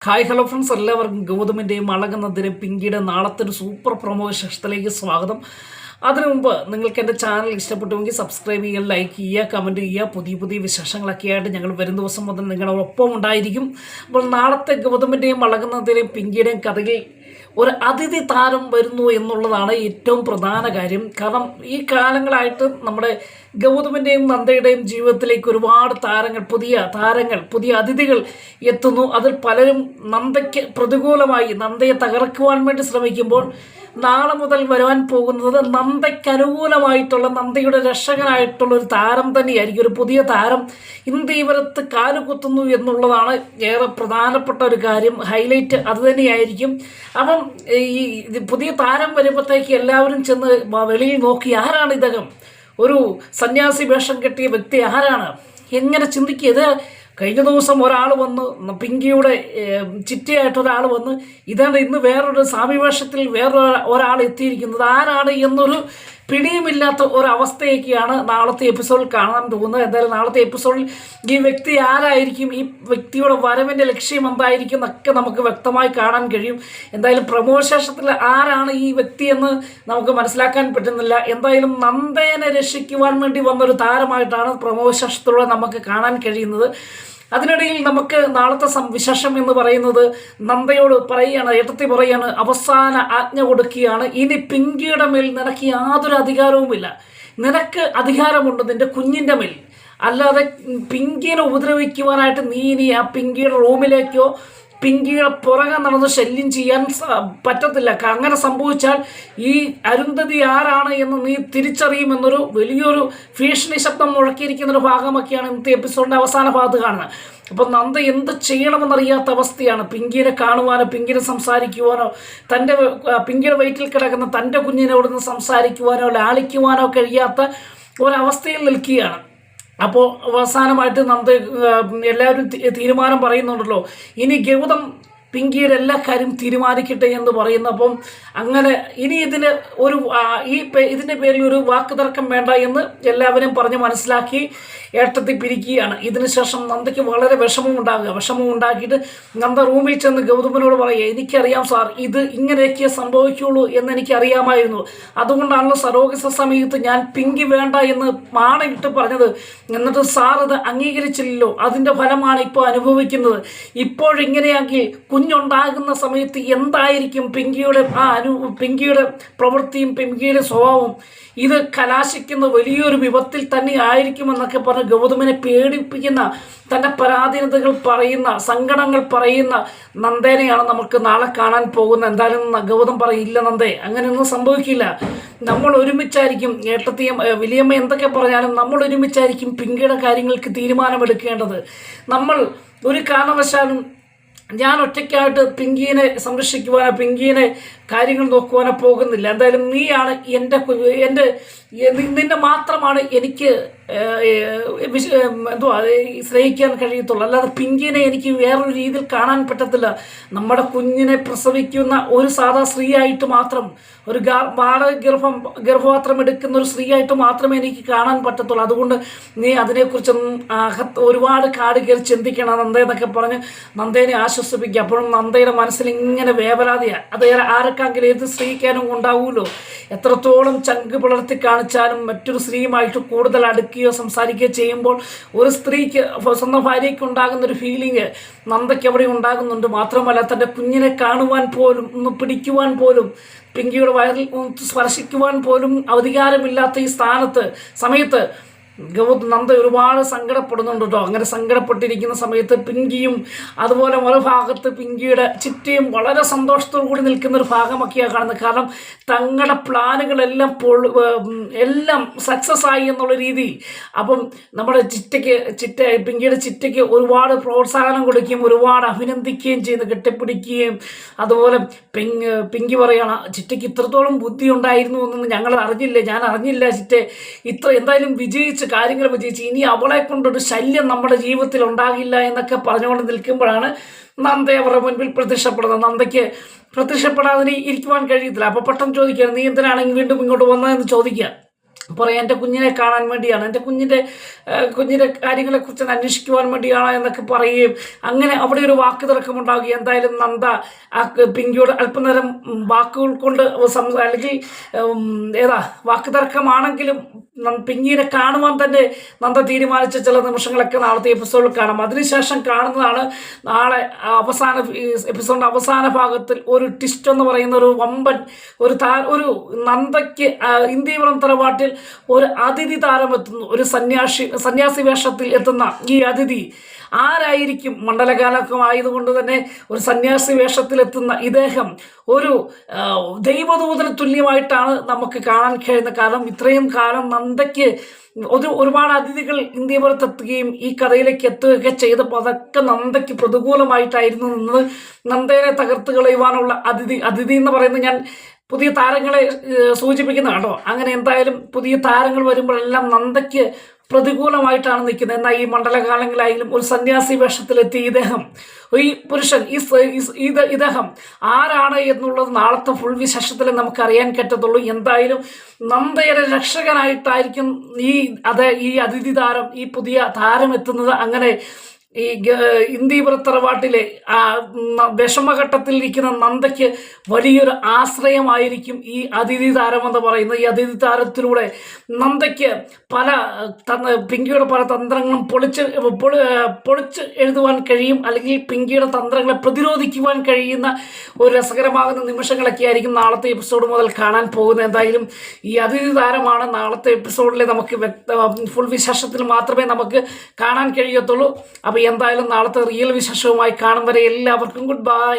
Hi hello friends, എല്ലാവർക്കും ഗൗതമിൻ്റെയും അളകുന്നതിൻ്റെയും പിങ്കിയുടെ നാളത്തെ ഒരു സൂപ്പർ പ്രൊമോ വിശേഷത്തിലേക്ക് സ്വാഗതം. അതിനു മുമ്പ് നിങ്ങൾക്ക് എൻ്റെ ചാനൽ ഇഷ്ടപ്പെട്ടുവെങ്കിൽ സബ്സ്ക്രൈബ് ചെയ്യുക, ലൈക്ക് ചെയ്യുക, കമൻറ്റ് ചെയ്യുക. പുതിയ വിശേഷങ്ങളൊക്കെ ആയിട്ട് ഞങ്ങൾ വരും ദിവസം മുതൽ നിങ്ങളോടൊപ്പം ഉണ്ടായിരിക്കും. അപ്പോൾ നാളത്തെ ഗൗതമിൻ്റെയും അളകുന്നതിൻ്റെയും പിങ്കിയുടെയും കഥയിൽ ഒരു അതിഥി താരം വരുന്നു എന്നുള്ളതാണ് ഏറ്റവും പ്രധാന കാര്യം. കാരണം ഈ കാലങ്ങളായിട്ട് നമ്മുടെ ഗൗതമിൻ്റെയും നന്ദയുടെയും ജീവിതത്തിലേക്ക് ഒരുപാട് പുതിയ അതിഥികൾ എത്തുന്നു. അതിൽ പലരും നന്ദയ്ക്ക് പ്രതികൂലമായി നന്ദയെ തകർക്കുവാൻ വേണ്ടി ശ്രമിക്കുമ്പോൾ നാളെ മുതൽ വരുവാൻ പോകുന്നത് നന്ദയ്ക്ക് അനുകൂലമായിട്ടുള്ള നന്ദയുടെ രക്ഷകനായിട്ടുള്ള ഒരു താരം തന്നെയായിരിക്കും. ഒരു പുതിയ താരം ഇന്ത്യവരത്ത് കാലുകുത്തുന്നു എന്നുള്ളതാണ് ഏറെ പ്രധാനപ്പെട്ട ഒരു കാര്യം. ഹൈലൈറ്റ് അത് തന്നെയായിരിക്കും. അപ്പം ഈ പുതിയ താരം വരുമ്പോഴത്തേക്ക് എല്ലാവരും ചെന്ന് വെളിയിൽ നോക്കി ആരാണ് ഇദ്ദേഹം, ഒരു സന്യാസി വേഷം കെട്ടിയ വ്യക്തി ആരാണ്, എങ്ങനെ ചിന്തിക്കിയത്. കഴിഞ്ഞ ദിവസം ഒരാൾ വന്ന് പിങ്കിയുടെ ചിറ്റയായിട്ട് ഒരാൾ വന്ന് ഇതാണ് ഇന്ന് വേറൊരു സ്വാമി വേഷത്തിൽ ഒരാൾ എത്തിയിരിക്കുന്നത്. ആരാണ് എന്നൊരു പിടിയുമില്ലാത്ത ഒരവസ്ഥയൊക്കെയാണ് നാളത്തെ എപ്പിസോഡിൽ കാണാൻ പോകുന്നത്. എന്തായാലും നാളത്തെ എപ്പിസോഡിൽ ഈ വ്യക്തി ആരായിരിക്കും, ഈ വ്യക്തിയുടെ വരവിൻ്റെ ലക്ഷ്യം എന്തായിരിക്കും എന്നൊക്കെ നമുക്ക് വ്യക്തമായി കാണാൻ കഴിയും. എന്തായാലും പ്രമോശേഷത്തിൽ ആരാണ് ഈ വ്യക്തി എന്ന് നമുക്ക് മനസ്സിലാക്കാൻ പറ്റുന്നില്ല. എന്തായാലും നന്ദനെ രക്ഷിക്കുവാൻ വേണ്ടി വന്നൊരു താരമായിട്ടാണ് പ്രമോശേഷത്തിലൂടെ നമുക്ക് കാണാൻ കഴിയുന്നത്. അതിനിടയിൽ നമുക്ക് നാളത്തെ വിശേഷം എന്ന് പറയുന്നത് നന്ദയോട് ഏട്ടത്തി പറയാണ്, അവസാന ആജ്ഞ കൊടുക്കുകയാണ്. ഇനി പിങ്കിയുടെ മേൽ നിനക്ക് യാതൊരു അധികാരവുമില്ല. നിനക്ക് അധികാരമുണ്ട് നിന്റെ കുഞ്ഞിൻ്റെ മേൽ, അല്ലാതെ പിങ്കിനെ ഉപദ്രവിക്കുവാനായിട്ട് നീ ഇനി ആ പിങ്കിയുടെ റൂമിലേക്കോ പിങ്കിയുടെ പുറകെ നടന്ന് ശല്യം ചെയ്യാൻ പറ്റത്തില്ല. അങ്ങനെ സംഭവിച്ചാൽ ഈ അരുന്ധതി ആരാണ് എന്ന് നീ തിരിച്ചറിയുമെന്നൊരു വലിയൊരു ഭീഷണി ശബ്ദം മുഴക്കിയിരിക്കുന്നൊരു ഭാഗമൊക്കെയാണ് ഇന്നത്തെ എപ്പിസോഡിൻ്റെ അവസാന ഭാഗത്ത് കാണുന്നത്. അപ്പം നന്ദ എന്ത് ചെയ്യണമെന്നറിയാത്ത അവസ്ഥയാണ്. പിങ്കിയെ കാണുവാനോ പിങ്കിനെ സംസാരിക്കുവാനോ പിങ്കിയുടെ വയറ്റിൽ കിടക്കുന്ന തൻ്റെ കുഞ്ഞിനോട് നിന്ന് സംസാരിക്കുവാനോ ലാളിക്കുവാനോ കഴിയാത്ത ഒരവസ്ഥയിൽ നിൽക്കുകയാണ്. അപ്പോൾ അവസാനമായിട്ട് എല്ലാവരും തീരുമാനം പറയുന്നുണ്ടല്ലോ, ഇനി ഗൗതം പിങ്കിയുടെ എല്ലാ കാര്യം തീരുമാനിക്കട്ടെ എന്ന് പറയുന്നു. അപ്പം അങ്ങനെ ഇനി ഇതിൻ്റെ പേരിൽ ഒരു വാക്ക് തർക്കം വേണ്ട എന്ന് എല്ലാവരും പറഞ്ഞ് മനസ്സിലാക്കി ഏട്ടത്തി പിരിക്കുകയാണ്. ഇതിനുശേഷം നന്ദയ്ക്ക് വളരെ വിഷമം ഉണ്ടാക്കിയിട്ട് നന്ദ റൂമിൽ ചെന്ന് ഗൗതമനോട് പറയുക, എനിക്കറിയാം സാർ, ഇത് ഇങ്ങനെയൊക്കെ സംഭവിക്കുള്ളൂ എന്ന് എനിക്കറിയാമായിരുന്നു. അതുകൊണ്ടാണല്ലോ സരോഗസ സമയത്ത് ഞാൻ പിങ്കി വേണ്ട എന്ന് മാണയിട്ട് പറഞ്ഞത്. എന്നിട്ട് സാർ ഇത് അംഗീകരിച്ചില്ലല്ലോ, അതിൻ്റെ ഫലമാണ് ഇപ്പോൾ അനുഭവിക്കുന്നത്. ഇപ്പോഴിങ്ങനെയാണെങ്കിൽ കുഞ്ഞുണ്ടാകുന്ന സമയത്ത് എന്തായിരിക്കും പിങ്കിയുടെ പ്രവൃത്തിയും പിങ്കിയുടെ സ്വഭാവവും, ഇത് കലാശിക്കുന്ന വലിയൊരു വിപത്തിൽ തന്നെ ആയിരിക്കുമെന്നൊക്കെ പറഞ്ഞ് ഗൗതമിനെ പേടിപ്പിക്കുന്ന, തൻ്റെ പരാധീനതകൾ പറയുന്ന, സങ്കടങ്ങൾ പറയുന്ന നന്ദേനെയാണ് നമുക്ക് നാളെ കാണാൻ പോകുന്നത്. എന്തായാലും ഗൗതം പറയില്ല നന്ദേ, അങ്ങനെയൊന്നും സംഭവിക്കില്ല, നമ്മൾ ഒരുമിച്ചായിരിക്കും. ഏട്ടത്തിയും വലിയമ്മ എന്തൊക്കെ പറഞ്ഞാലും നമ്മൾ ഒരുമിച്ചായിരിക്കും പിങ്കിയുടെ കാര്യങ്ങൾക്ക് തീരുമാനമെടുക്കേണ്ടത്. നമ്മൾ ഒരു കാരണവശാലും ഞാൻ ഒറ്റയ്ക്കായിട്ട് പിങ്കിയെ സംരക്ഷിക്കുവാനോ പിങ്കിയെ കാര്യങ്ങൾ നോക്കുവാനോ പോകുന്നില്ല. എന്തായാലും നീയാണ് നിന്നെ മാത്രമാണ് എനിക്ക് സ്നേഹിക്കാൻ കഴിയത്തുള്ളൂ, അല്ലാതെ പിങ്കിനെ എനിക്ക് വേറൊരു രീതിയിൽ കാണാൻ പറ്റത്തില്ല. നമ്മുടെ കുഞ്ഞിനെ പ്രസവിക്കുന്ന ഒരു സാധാ സ്ത്രീയായിട്ട് മാത്രം, ഒരു ഗർഭപാത്രം എടുക്കുന്ന ഒരു സ്ത്രീയായിട്ട് മാത്രമേ എനിക്ക് കാണാൻ പറ്റത്തുള്ളൂ. അതുകൊണ്ട് നീ അതിനെക്കുറിച്ചൊന്നും ഒരുപാട് കാട് കയറി ചിന്തിക്കണം നന്ദയെന്നൊക്കെ പറഞ്ഞ് നന്ദേനെ ആശ്വസിപ്പിക്കുക. അപ്പോഴും നന്ദയുടെ മനസ്സിൽ ഇങ്ങനെ വേവലാതിയാണ്. അത് ആർക്കെങ്കിലും ഏത് സ്ത്രീക്കാനും ഉണ്ടാവുമല്ലോ. എത്രത്തോളം ചങ്ക് പിളർത്തി കാണിച്ചാലും മറ്റൊരു സ്ത്രീയുമായിട്ട് കൂടുതൽ അടുക്കുകയോ സംസാരിക്കുകയോ ചെയ്യുമ്പോൾ ഒരു സ്ത്രീക്ക് സ്വന്തം ഭാര്യയ്ക്ക് ഉണ്ടാകുന്നൊരു ഫീലിംഗ് നന്ദയ്ക്ക് അവിടെ ഉണ്ടാകുന്നുണ്ട്. മാത്രമല്ല തൻ്റെ കുഞ്ഞിനെ കാണുവാൻ പോലും ഒന്ന് പിടിക്കുവാൻ പോലും പിങ്കിയുടെ വയറിൽ സ്പർശിക്കുവാൻ പോലും അധികാരമില്ലാത്ത ഈ സമയത്ത് നന്ദ ഒരുപാട് സങ്കടപ്പെടുന്നുണ്ട് കേട്ടോ. അങ്ങനെ സങ്കടപ്പെട്ടിരിക്കുന്ന സമയത്ത് പിങ്കിയും അതുപോലെ മറുഭാഗത്ത് പിങ്കിയുടെ ചിറ്റയും വളരെ സന്തോഷത്തോടു കൂടി നിൽക്കുന്ന ഒരു ഭാഗമൊക്കെയാണ് കാണുന്നത്. കാരണം തങ്ങളുടെ പ്ലാനുകളെല്ലാം എല്ലാം സക്സസ് ആയി എന്നുള്ള രീതിയിൽ. അപ്പം നമ്മുടെ പിങ്കിയുടെ ചിറ്റയ്ക്ക് ഒരുപാട് പ്രോത്സാഹനം കൊടുക്കുകയും ഒരുപാട് അഭിനന്ദിക്കുകയും ചെയ്ത് കെട്ടിപ്പിടിക്കുകയും, അതുപോലെ പിങ്കി പറയണം, ചിറ്റയ്ക്ക് ഇത്രത്തോളം ബുദ്ധി ഉണ്ടായിരുന്നു എന്നൊന്നും ഞാൻ അറിഞ്ഞില്ല ചിറ്റെ, എന്തായാലും കാര്യങ്ങൾ വിജയിച്ച് ഇനി അവളെ കൊണ്ടൊരു ശല്യം നമ്മുടെ ജീവിതത്തിൽ ഉണ്ടാകില്ല എന്നൊക്കെ പറഞ്ഞുകൊണ്ട് നിൽക്കുമ്പോഴാണ് നന്ദ അവരുടെ മുൻപിൽ പ്രത്യക്ഷപ്പെടുന്നത്. നന്ദയ്ക്ക് പ്രത്യക്ഷപ്പെടാതെ ഇരിക്കുവാൻ കഴിയത്തില്ല. അപ്പോൾ പെട്ടെന്ന് ചോദിക്കുക, നീ എന്തിനാണെങ്കിൽ വീണ്ടും ഇങ്ങോട്ട് വന്നതെന്ന് ചോദിക്കുക. പറയാം എൻ്റെ കുഞ്ഞിനെ കാണാൻ വേണ്ടിയാണ്, എൻ്റെ കുഞ്ഞിൻ്റെ കാര്യങ്ങളെക്കുറിച്ച് അന്വേഷിക്കുവാൻ വേണ്ടിയാണ് എന്നൊക്കെ പറയുകയും അങ്ങനെ അവിടെ ഒരു വാക്ക് തർക്കമുണ്ടാകുകയും എന്തായാലും നന്ദ ആ പിങ്കിയോട് അല്പനേരം വാക്കുകൾ കൊണ്ട് അല്ലെങ്കിൽ വാക്ക് തർക്കമാണെങ്കിലും പിങ്കിയെ കാണുവാൻ തന്നെ നന്ദ തീരുമാനിച്ച ചില നിമിഷങ്ങളൊക്കെ നാളത്തെ എപ്പിസോഡിൽ കാണാം. അതിനുശേഷം കാണുന്നതാണ് നാളെ എപ്പിസോഡിൻ്റെ അവസാന ഭാഗത്തിൽ ഒരു ട്വിസ്റ്റ് എന്ന് പറയുന്ന ഒരു വമ്പൻ ഒരു നന്ദയ്ക്ക് ഇന്ത്യപുരം തറവാട്ടിൽ ഒരു അതിഥി താരം എത്തുന്നു. ഒരു സന്യാസി വേഷത്തിൽ എത്തുന്ന ഈ അതിഥി ആരായിരിക്കും? മണ്ഡലകാലമായതുകൊണ്ട് തന്നെ ഒരു സന്യാസി വേഷത്തിലെത്തുന്ന ഇദ്ദേഹം ഒരു ദൈവദൂതന് തുല്യമായിട്ടാണ് നമുക്ക് കാണാൻ കഴിയുന്നത്. കാരണം ഇത്രയും കാലം നന്ദയ്ക്ക് ഒരുപാട് അതിഥികൾ ഇന്ത്യപുരത്തെത്തുകയും ഈ കഥയിലേക്ക് എത്തുകയൊക്കെ ചെയ്തപ്പോൾ അതൊക്കെ നന്ദയ്ക്ക് പ്രതികൂലമായിട്ടായിരുന്നു നിന്നത്. നന്ദയെ തകർത്ത് കളയുവാനുള്ള അതിഥി എന്ന് പറയുന്നത് ഞാൻ പുതിയ താരങ്ങളെ സൂചിപ്പിക്കുന്ന കേട്ടോ. അങ്ങനെ എന്തായാലും പുതിയ താരങ്ങൾ വരുമ്പോഴെല്ലാം നന്ദയ്ക്ക് പ്രതികൂലമായിട്ടാണ് നിൽക്കുന്നത്. എന്നാൽ ഈ മണ്ഡലകാലങ്ങളായാലും ഒരു സന്യാസി വേഷത്തിലെത്തി ഈ പുരുഷൻ ഇദ്ദേഹം ആരാണ് എന്നുള്ളത് നാളത്തെ ഫുൾ വിശേഷത്തിൽ നമുക്കറിയാൻ പറ്റത്തുള്ളൂ. എന്തായാലും നന്ദയുടെ രക്ഷകനായിട്ടായിരിക്കും ഈ അതിഥി താരം, ഈ പുതിയ താരം എത്തുന്നത്. അങ്ങനെ ഈ ഇന്ത്യപുര തറവാട്ടിലെ വിഷമഘട്ടത്തിലിരിക്കുന്ന നന്ദയ്ക്ക് വലിയൊരു ആശ്രയമായിരിക്കും ഈ അതിഥി താരം എന്ന് പറയുന്നത്. ഈ അതിഥി താരത്തിലൂടെ നന്ദയ്ക്ക് പിങ്കിയുടെ പല തന്ത്രങ്ങളും പൊളിച്ച് എഴുതുവാൻ കഴിയും, അല്ലെങ്കിൽ പിങ്കിയുടെ തന്ത്രങ്ങളെ പ്രതിരോധിക്കുവാൻ കഴിയുന്ന ഒരു രസകരമാകുന്ന നിമിഷങ്ങളൊക്കെ ആയിരിക്കും നാളത്തെ എപ്പിസോഡ് മുതൽ കാണാൻ പോകുന്നത്. എന്തായാലും ഈ അതിഥി താരമാണ് നാളത്തെ എപ്പിസോഡിലെ നമുക്ക് ഫുൾ വിശേഷത്തിൽ മാത്രമേ നമുക്ക് കാണാൻ കഴിയത്തുള്ളൂ. അപ്പോൾ എന്തായാലും നാളത്തെ റിയൽ വിശേഷവുമായി കാണും വരെ എല്ലാവർക്കും ഗുഡ് ബൈ.